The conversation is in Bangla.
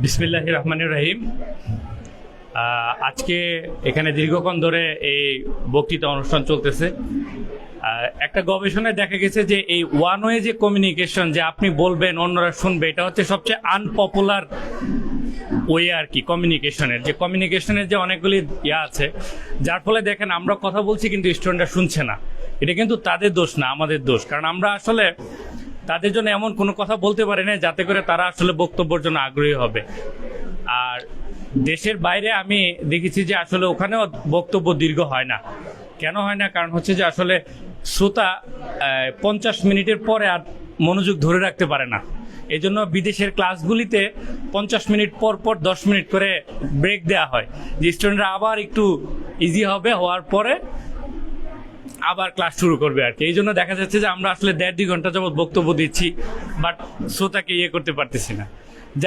বিসমিল্লাহির রহমানির রহিম। আজকে এখানে দীর্ঘক্ষণ ধরে এই বক্তৃতা অনুষ্ঠান চলতেছে। একটা গবেষণায় দেখা গেছে যে এই ওয়ান ওয়ে যে কমিউনিকেশন, যে আপনি বলবেন অন্যরা শুনবে, এটা হচ্ছে সবচেয়ে আনপপুলার ওয়ে আর কি। কমিউনিকেশনের যে অনেকগুলি আছে, যার ফলে দেখেন আমরা কথা বলছি কিন্তু স্টুডেন্টরা শুনছে না। এটা কিন্তু তাদের দোষ না, আমাদের দোষ। কারণ আমরা আসলে তাদের জন্য এমন কোনো কথা বলতে পারি না যাতে করে তারা আসলে বক্তব্যের জন্য আগ্রহী হবে। আর দেশের বাইরে আমি দেখেছি যে আসলে ওখানেও বক্তব্য দীর্ঘ হয় না। কেন হয় না? কারণ হচ্ছে যে আসলে শ্রোতা 50 মিনিটের পরে আর মনোযোগ ধরে রাখতে পারে না। এই জন্য বিদেশের ক্লাসগুলিতে 50 মিনিট পর পর 10 মিনিট করে ব্রেক দেওয়া হয়, যে স্টুডেন্টরা আবার একটু ইজি হওয়ার পরে আবার ক্লাস শুরু করবে আর কি। এই জন্য দেখা যাচ্ছে যে আমরা আসলে 1.5-2 ঘন্টা যাবত বক্তব্য দিচ্ছি, বাট শ্রোতাকে করতে পারতেছি না।